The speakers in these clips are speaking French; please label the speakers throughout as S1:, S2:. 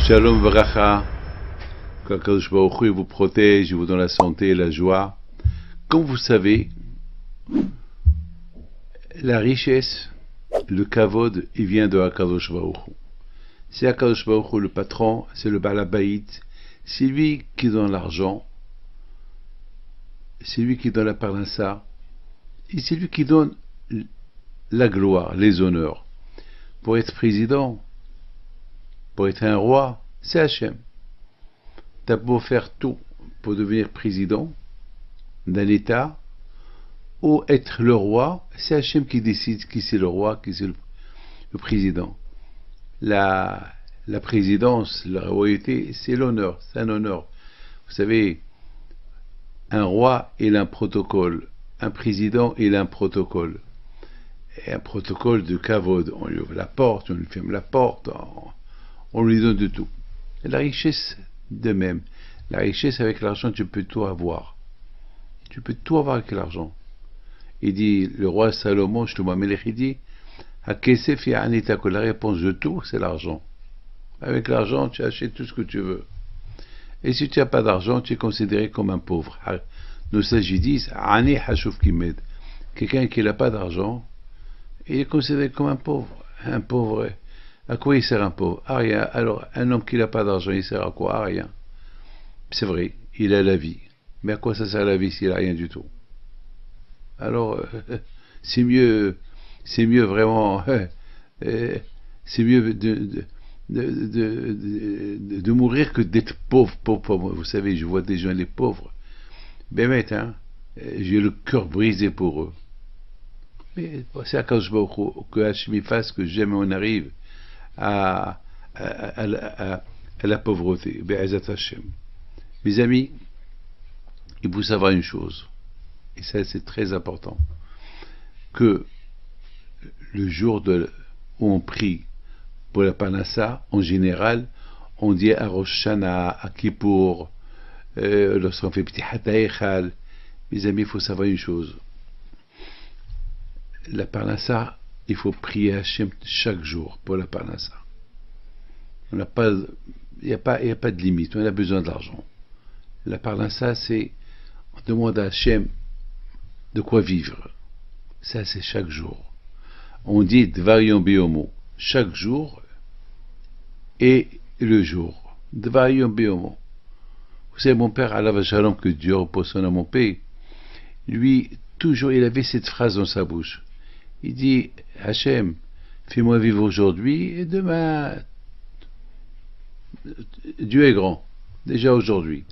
S1: Shalom Varacha, qu'Akadosh Baruch Hu vous protège, il vous donne la santé et la joie. Comme vous savez, la richesse, le kavod, il vient de Akadosh Baruch Hu. C'est Akadosh Baruch Hu le patron, c'est le Balabaït, c'est lui qui donne l'argent, c'est lui qui donne la parnassa, et c'est lui qui donne la gloire, les honneurs. Pour être président, pour être un roi, c'est Hachem. T'as beau faire tout pour devenir président d'un État, ou être le roi, c'est Hachem qui décide qui c'est le roi, qui c'est le président. La présidence, la royauté, c'est l'honneur, c'est un honneur. Vous savez, un roi, il a un protocole. Un président, il a un protocole. Et un protocole de kavod. On lui ouvre la porte, on lui ferme la porte, on lui donne de tout. Et la richesse de même. La richesse, avec l'argent, tu peux tout avoir. Tu peux tout avoir avec l'argent. Il dit, le roi Salomon, Shlomo HaMelech, il dit, HaKesef Ya'anita, que la réponse de tout, c'est l'argent. Avec l'argent, tu achètes tout ce que tu veux. Et si tu n'as pas d'argent, tu es considéré comme un pauvre. Nos sages disent, Ani Hashouf Kimed. Quelqu'un qui n'a pas d'argent, il est considéré comme un pauvre. Un pauvre. À quoi il sert un pauvre? À rien. Alors, un homme qui n'a pas d'argent, il sert à quoi? À rien. C'est vrai, il a la vie. Mais à quoi ça sert la vie s'il n'a rien du tout? Alors, c'est mieux vraiment, c'est mieux de mourir que d'être pauvre. Vous savez, je vois des gens, les pauvres. Ben, j'ai le cœur brisé pour eux. Mais c'est à cause que Hachem fasse que jamais on arrive à la pauvreté. Be'ezat Hashem. Mes amis, il faut savoir une chose, et ça c'est très important, que le jour où on prie pour la Parnassa, en général, on dit à Rosh Hashanah, à Kippour, lorsqu'on fait Ptihat HaEchal. Mes amis, il faut savoir une chose. La Parnassa, il faut prier Hachem chaque jour pour la Parnassa. Il n'y a pas de limite, on a besoin d'argent. La Parnassa, c'est, on demande à Hachem de quoi vivre. Ça, c'est chaque jour. On dit Dvarion Biomo, chaque jour et le jour. Dvarion Biomo. Vous savez, mon père, Allah Shalom, que Dieu repose son âme en paix, lui, toujours, il avait cette phrase dans sa bouche. Il dit, Hachem, fais-moi vivre aujourd'hui et demain, Dieu est grand, déjà aujourd'hui.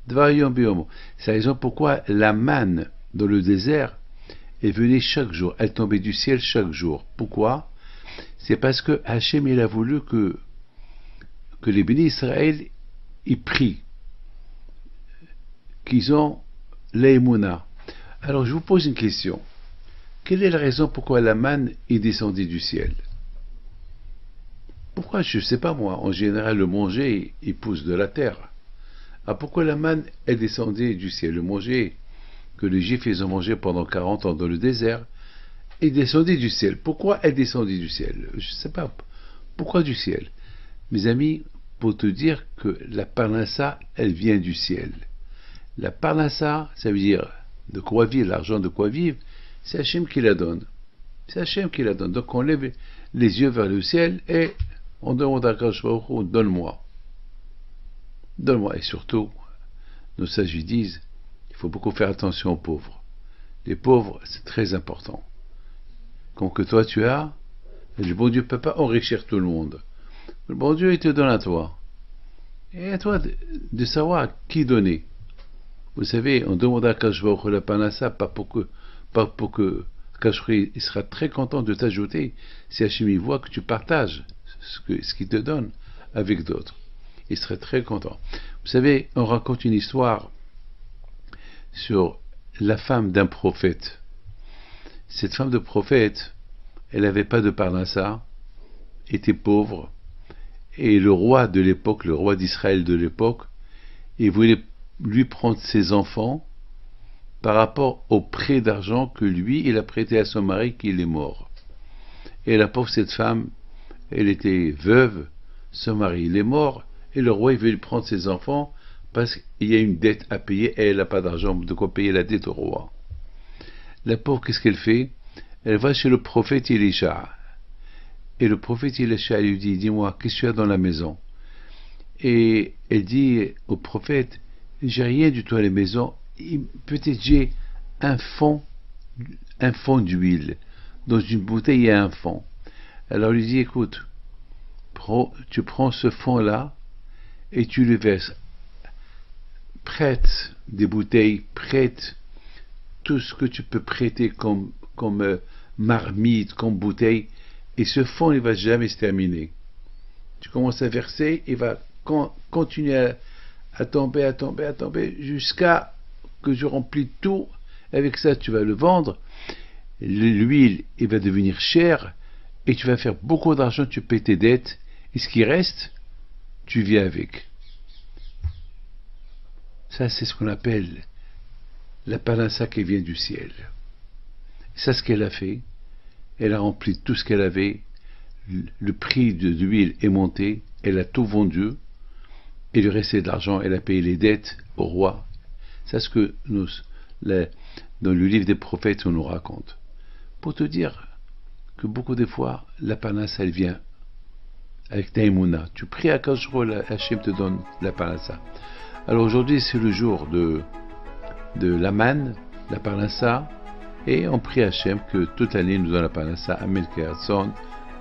S1: Dvarion Biomo. C'est la raison pourquoi la manne dans le désert, elle venait chaque jour, elle tombait du ciel chaque jour. Pourquoi? C'est parce que Hachem, il a voulu que les bénis Israël, ils prient, qu'ils ont l'Emouna. Alors je vous pose une question. Quelle est la raison pourquoi la manne est descendue du ciel? Pourquoi? Je ne sais pas moi. En général, le manger, il pousse de la terre. Alors pourquoi la manne est descendue du ciel? Le manger que les Juifs ils ont mangé pendant 40 ans dans le désert est descendu du ciel. Pourquoi est descendu du ciel? Je ne sais pas. Pourquoi du ciel? Mes amis, pour te dire que la parnassa, elle vient du ciel. La parnassa, ça veut dire de quoi vivre, l'argent de quoi vivre, c'est Hachem qui la donne. C'est Hachem qui la donne. Donc on lève les yeux vers le ciel et on demande à Akadosh Baruch Hu, donne-moi. Donne-moi. Et surtout, nos sages disent, il faut beaucoup faire attention aux pauvres. Les pauvres, c'est très important. Comme que toi tu as, le bon Dieu ne peut pas enrichir tout le monde. Le bon Dieu, il te donne à toi. Et à toi de savoir à qui donner. Vous savez, on demande à Akadosh Baruch Hu la Parnassa, pas pour que Akadosh Baruch Hu, il sera très content de t'ajouter si Hachem voit que tu partages ce qu'il te donne avec d'autres. Il serait très content. Vous savez, on raconte une histoire sur la femme d'un prophète. Cette femme de prophète, elle n'avait pas de parnassa, était pauvre, et le roi de l'époque, le roi d'Israël de l'époque, il voulait lui prendre ses enfants par rapport au prêt d'argent que lui, il a prêté à son mari qui est mort. Et la pauvre cette femme, elle était veuve, son mari il est mort, et le roi il veut lui prendre ses enfants, parce qu'il y a une dette à payer, et elle n'a pas d'argent de quoi payer la dette au roi. La pauvre, qu'est-ce qu'elle fait? Elle va chez le prophète Elisha. Et le prophète Elisha lui dit, dis-moi, qu'est-ce que tu as dans la maison? Et elle dit au prophète, j'ai rien du tout à la maison, peut-être j'ai un fond d'huile. Dans une bouteille, il y a un fond. Alors il lui dit, écoute, tu prends ce fond-là et tu le verses. Prête des bouteilles, prête tout ce que tu peux prêter comme marmite, comme bouteille, et ce fond, il ne va jamais se terminer. Tu commences à verser, il va continuer à tomber, jusqu'à que je remplis tout. Avec ça, tu vas le vendre. L'huile, il va devenir chère, et tu vas faire beaucoup d'argent, tu paies tes dettes, et ce qui reste, tu vis avec. Ça, c'est ce qu'on appelle la parnassa qui vient du ciel. C'est ce qu'elle a fait. Elle a rempli tout ce qu'elle avait. Le prix de l'huile est monté. Elle a tout vendu. Il lui restait de l'argent. Elle a payé les dettes au roi. C'est ce que dans le livre des prophètes, on nous raconte. Pour te dire que beaucoup de fois, la parnassa, elle vient avec Taïmouna. Tu pries à Kadosh Baruch Hu, Hachem te donne la parnassa. Alors aujourd'hui, c'est le jour de la manne, la parnassa, et on prie Hachem que toute l'année nous donne la parnassa. Amen.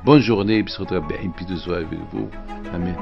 S1: Bonne journée, et puis de soir avec vous. Amen.